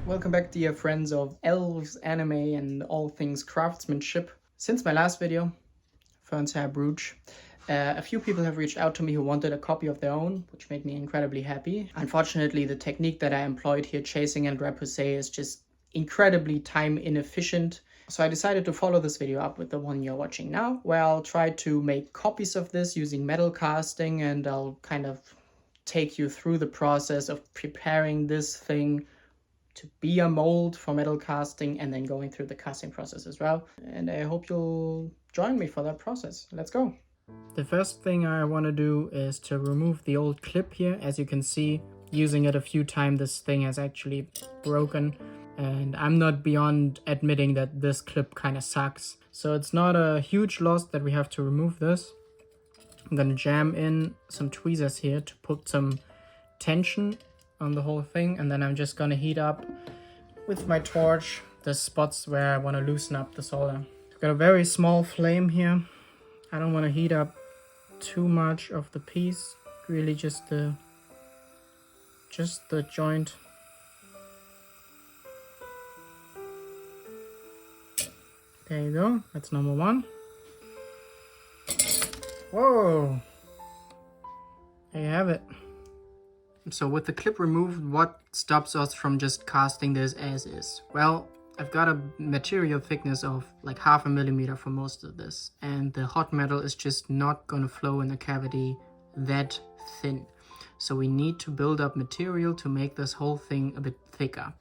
Welcome back, dear friends of elves, anime, and all things craftsmanship. Since my last video, Fern's hair brooch, a few people have reached out to me who wanted a copy of their own, which made me incredibly happy. Unfortunately, the technique that I employed here, chasing and repoussé, is just incredibly time inefficient. So I decided to follow this video up with the one you're watching now, where I'll try to make copies of this using metal casting, and I'll kind of take you through the process of preparing this thing to be a mold for metal casting and then going through the casting process as well. And I hope you'll join me for that process. Let's go. The first thing I want to do is to remove the old clip here. As you can see, using it a few times, this thing has actually broken. And I'm not beyond admitting that this clip kind of sucks. So it's not a huge loss that we have to remove this. I'm gonna jam in some tweezers here to put some tension on the whole thing, and then I'm just gonna heat up with my torch the spots where I want to loosen up the solder. I've got a very small flame here. I don't want to heat up too much of the piece, really just the joint. There you go, that's number one. Whoa, there you have it. So with the clip removed, what stops us from just casting this as is? Well, I've got a material thickness of like 0.5 millimeter for most of this, and the hot metal is just not going to flow in the cavity that thin. So we need to build up material to make this whole thing a bit thicker.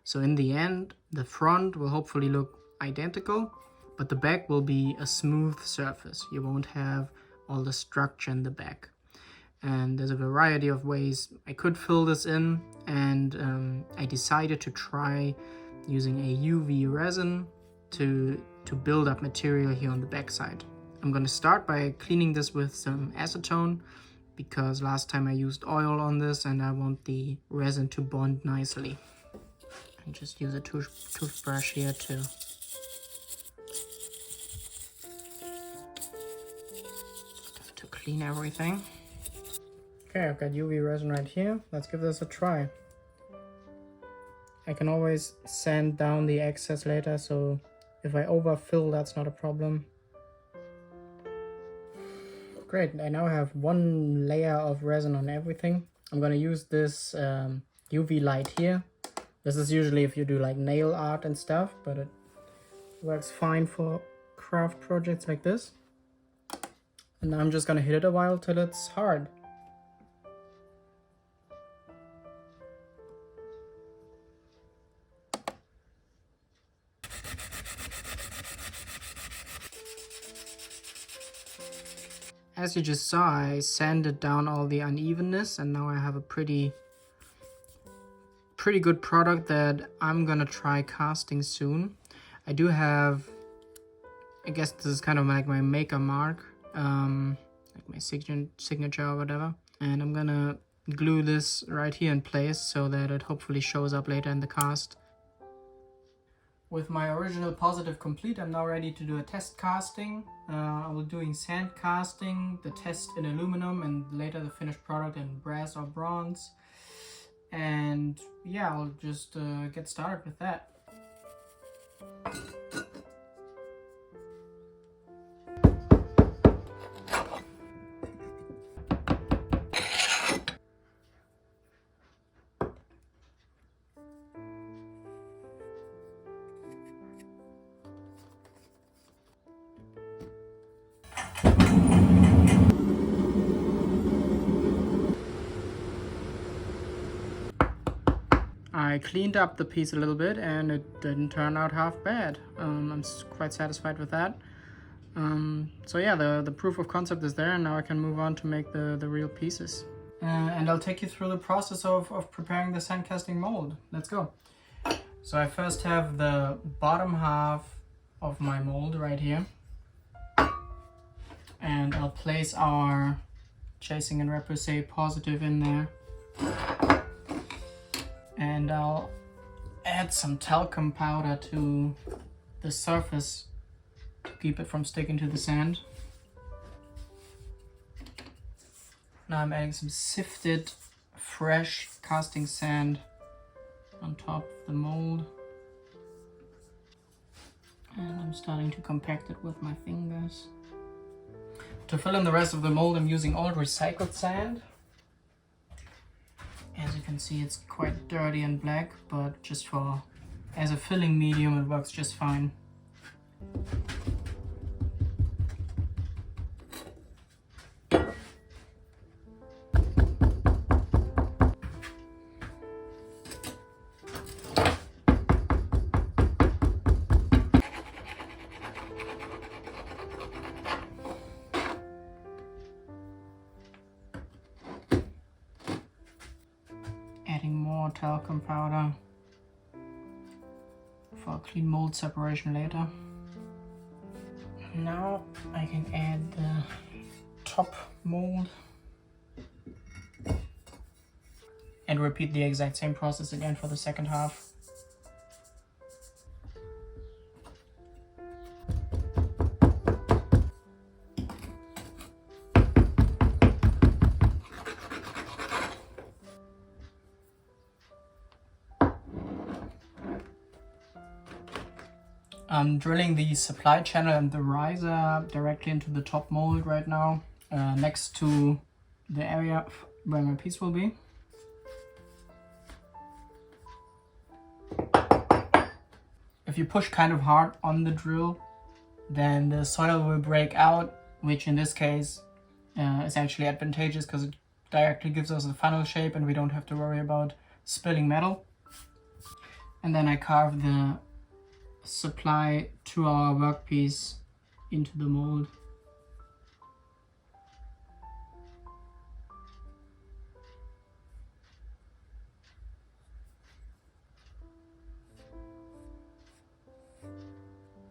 So in the end, the front will hopefully look identical, but the back will be a smooth surface. You won't have all the structure in the back. And there's a variety of ways I could fill this in, and I decided to try using a UV resin to build up material here on the back side. I'm going to start by cleaning this with some acetone, because last time I used oil on this and I want the resin to bond nicely. And just use a toothbrush here to clean everything. Okay, I've got UV resin right here. Let's give this a try. I can always sand down the excess later, so if I overfill, that's not a problem. Great, I now have one layer of resin on everything. I'm gonna use this UV light here. This is usually if you do like nail art and stuff, but it works fine for craft projects like this. And I'm just gonna hit it a while till it's hard. As you just saw, I sanded down all the unevenness, and now I have a pretty good product that I'm gonna try casting soon. I do have, I guess this is kind of like my maker mark, like my signature or whatever, and I'm gonna glue this right here in place so that it hopefully shows up later in the cast. With my original positive complete, I'm now ready to do a test casting. I will be doing sand casting, the test in aluminum, and later the finished product in brass or bronze. And yeah, I'll just get started with that. I cleaned up the piece a little bit and it didn't turn out half bad. I'm quite satisfied with that. So yeah, the proof of concept is there, and now I can move on to make the real pieces. And I'll take you through the process of preparing the sandcasting mold. Let's go. So I first have the bottom half of my mold right here. And I'll place our chasing and repoussé positive in there. And I'll add some talcum powder to the surface to keep it from sticking to the sand. Now I'm adding some sifted fresh casting sand on top of the mold. And I'm starting to compact it with my fingers. To fill in the rest of the mold, I'm using old recycled sand. As you can see, it's quite dirty and black, but just as a filling medium, it works just fine. Adding more talcum powder for clean mold separation later. Now I can add the top mold and repeat the exact same process again for the second half. I'm drilling the supply channel and the riser directly into the top mold right now, next to the area where my piece will be. If you push kind of hard on the drill, then the soil will break out, which in this case is actually advantageous because it directly gives us a funnel shape and we don't have to worry about spilling metal. And then I carve the supply to our workpiece into the mold.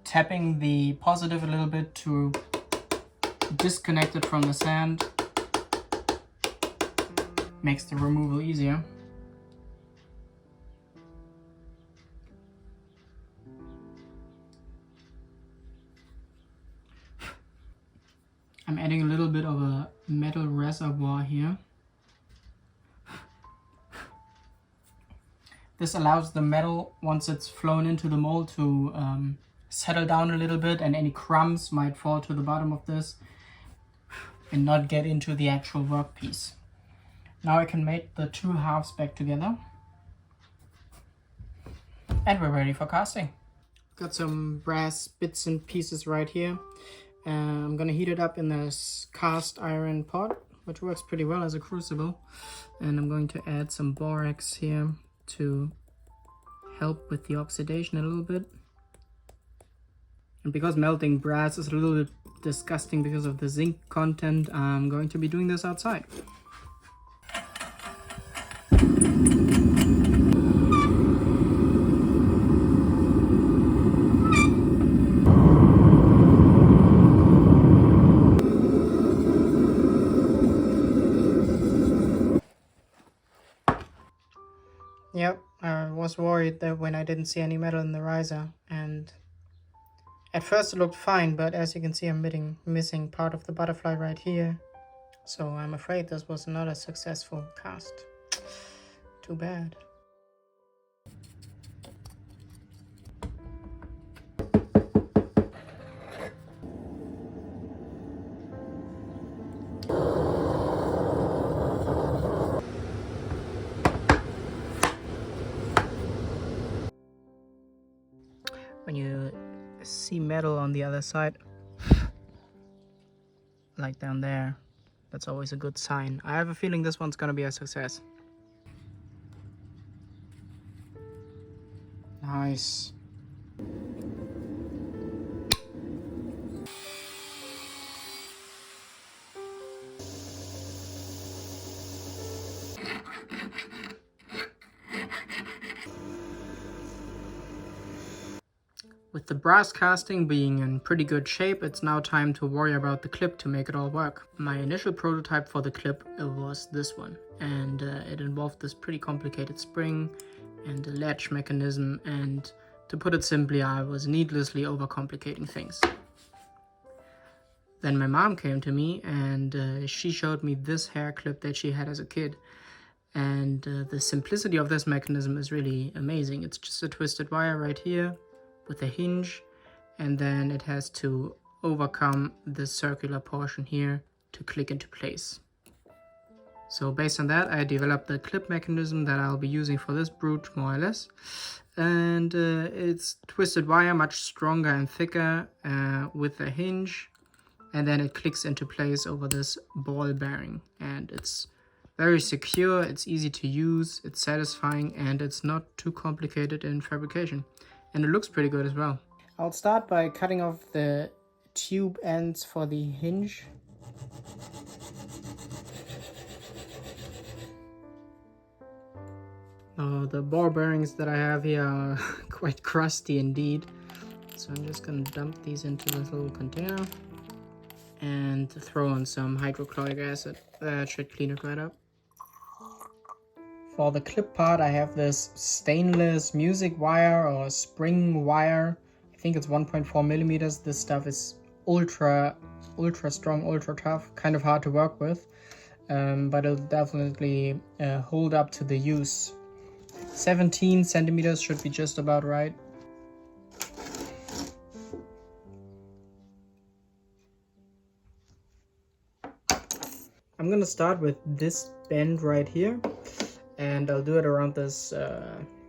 Tapping the positive a little bit to disconnect it from the sand makes the removal easier. I'm adding a little bit of a metal reservoir here. This allows the metal, once it's flown into the mold, to settle down a little bit, and any crumbs might fall to the bottom of this and not get into the actual workpiece. Now I can make the two halves back together. And we're ready for casting. Got some brass bits and pieces right here. I'm gonna heat it up in this cast iron pot, which works pretty well as a crucible. And I'm going to add some borax here to help with the oxidation a little bit. And because melting brass is a little bit disgusting because of the zinc content, I'm going to be doing this outside. Yep, I was worried that when I didn't see any metal in the riser, and at first it looked fine, but as you can see I'm missing part of the butterfly right here. So I'm afraid this was not a successful cast. Too bad. When you see metal on the other side, like down there, that's always a good sign. I have a feeling this one's gonna be a success. Nice. With the brass casting being in pretty good shape, it's now time to worry about the clip to make it all work. My initial prototype for the clip was this one, and it involved this pretty complicated spring and a latch mechanism, and to put it simply, I was needlessly overcomplicating things. Then my mom came to me and she showed me this hair clip that she had as a kid. And the simplicity of this mechanism is really amazing. It's just a twisted wire right here with a hinge, and then it has to overcome this circular portion here to click into place. So based on that, I developed the clip mechanism that I'll be using for this brooch, more or less. And it's twisted wire, much stronger and thicker, with a hinge, and then it clicks into place over this ball bearing. And it's very secure, it's easy to use, it's satisfying, and it's not too complicated in fabrication. And it looks pretty good as well. I'll start by cutting off the tube ends for the hinge. The ball bearings that I have here are quite crusty indeed. So I'm just gonna dump these into this little container and throw on some hydrochloric acid. That should clean it right up. For the clip part, I have this stainless music wire or spring wire. I think it's 1.4 millimeters. This stuff is ultra strong, ultra tough, kind of hard to work with, but it'll definitely hold up to the use. 17 centimeters should be just about right. I'm gonna start with this bend right here, and I'll do it around this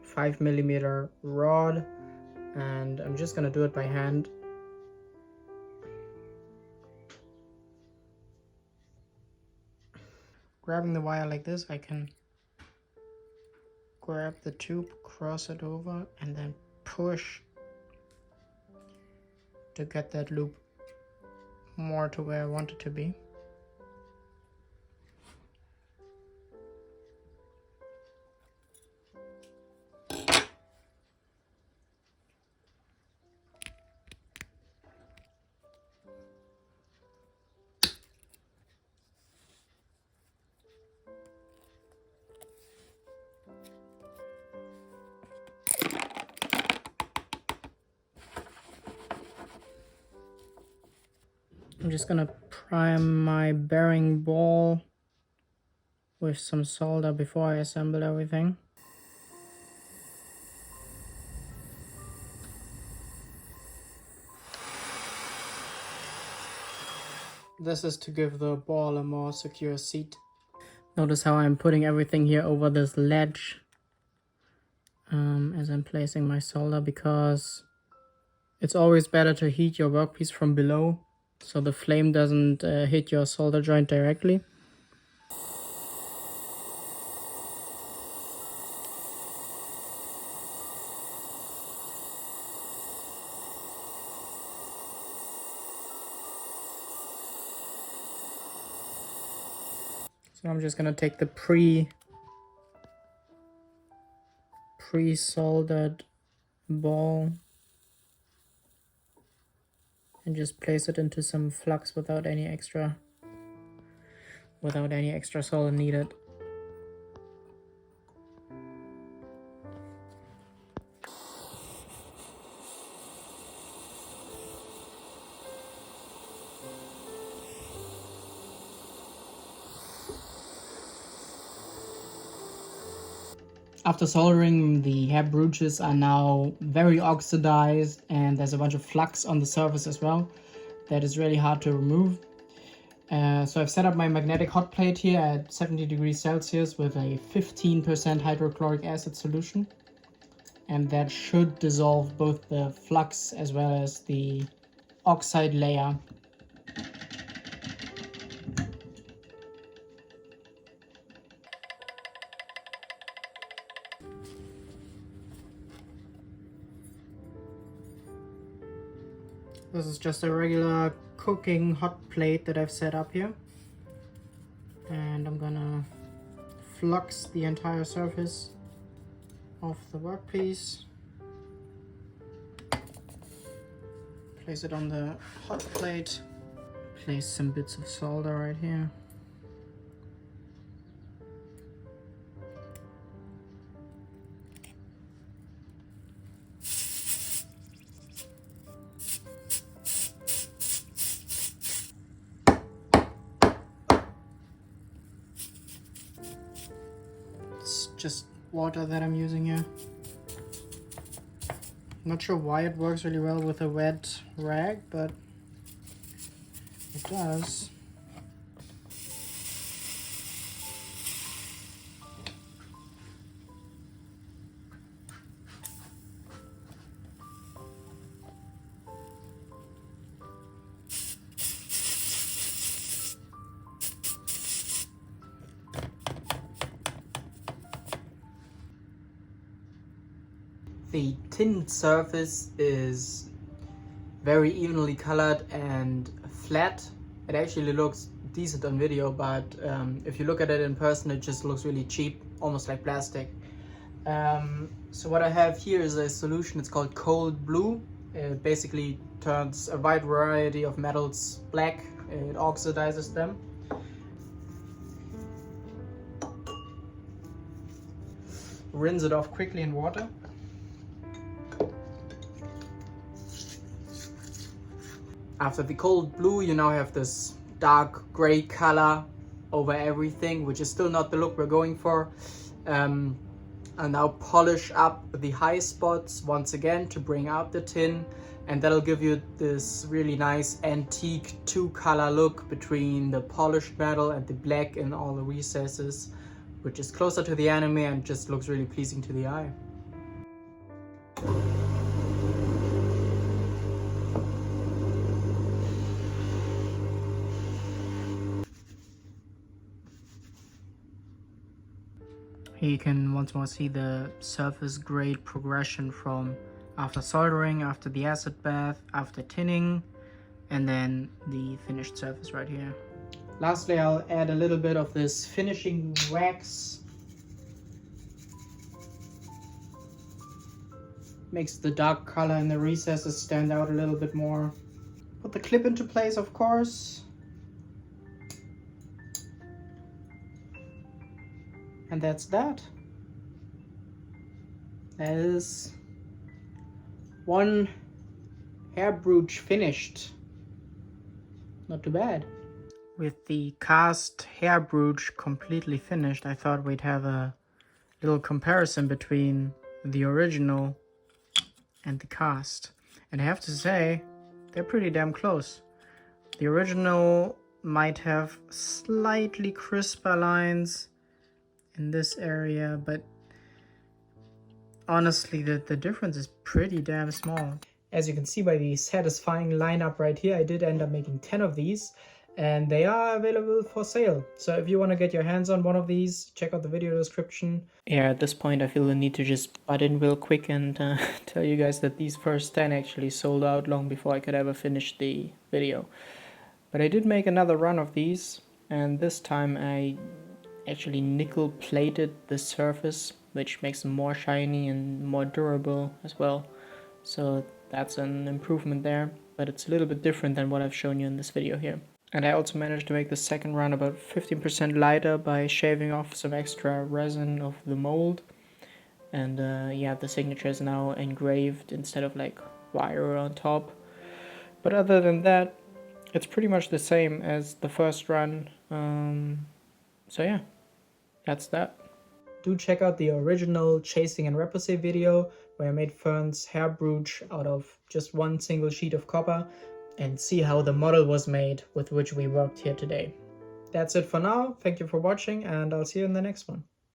5 millimeter rod, and I'm just gonna do it by hand. Grabbing the wire like this, I can grab the tube, cross it over, and then push to get that loop more to where I want it to be. I'm just gonna prime my bearing ball with some solder before I assemble everything. This is to give the ball a more secure seat. Notice how I'm putting everything here over this ledge as I'm placing my solder, because it's always better to heat your workpiece from below so the flame doesn't hit your solder joint directly. So I'm just gonna take the pre-soldered ball and just place it into some flux without any extra solder needed. After soldering, the hair brooches are now very oxidized, and there's a bunch of flux on the surface as well that is really hard to remove. So I've set up my magnetic hot plate here at 70 degrees Celsius with a 15% hydrochloric acid solution, and that should dissolve both the flux as well as the oxide layer. This is just a regular cooking hot plate that I've set up here, and I'm gonna flux the entire surface of the workpiece, place it on the hot plate, place some bits of solder right here. just water that I'm using here. Not sure why it works really well with a wet rag, but it does. The tin surface is very evenly colored and flat. It actually looks decent on video, but if you look at it in person, it just looks really cheap, almost like plastic. So what I have here is a solution. It's called cold blue. It basically turns a wide variety of metals black. It oxidizes them. Rinse it off quickly in water. After the cold blue, you now have this dark gray color over everything, which is still not the look we're going for. And now polish up the high spots once again to bring out the tin, and that'll give you this really nice antique two-color look between the polished metal and the black in all the recesses, which is closer to the anime and just looks really pleasing to the eye. Here you can once more see the surface grade progression from after soldering, after the acid bath, after tinning, and then the finished surface right here. Lastly, I'll add a little bit of this finishing wax. Makes the dark color in the recesses stand out a little bit more. Put the clip into place, of course. And that's that. That is one hair brooch finished. Not too bad. With the cast hair brooch completely finished, I thought we'd have a little comparison between the original and the cast. And I have to say, they're pretty damn close. The original might have slightly crisper lines in this area, but honestly the difference is pretty damn small. As you can see by the satisfying lineup right here, I did end up making 10 of these, and they are available for sale. So if you want to get your hands on one of these, check out the video description. Yeah, at this point I feel the need to just butt in real quick and tell you guys that these first 10 actually sold out long before I could ever finish the video. But I did make another run of these, and this time I actually nickel plated the surface, which makes them more shiny and more durable as well. So that's an improvement there, but it's a little bit different than what I've shown you in this video here. And I also managed to make the second run about 15% lighter by shaving off some extra resin of the mold. And yeah, the signature is now engraved instead of like wire on top. But other than that, it's pretty much the same as the first run. So yeah, that's that. Do check out the original chasing and repoussé video where I made Fern's hair brooch out of just one single sheet of copper, and see how the model was made with which we worked here today. That's it for now. Thank you for watching, and I'll see you in the next one.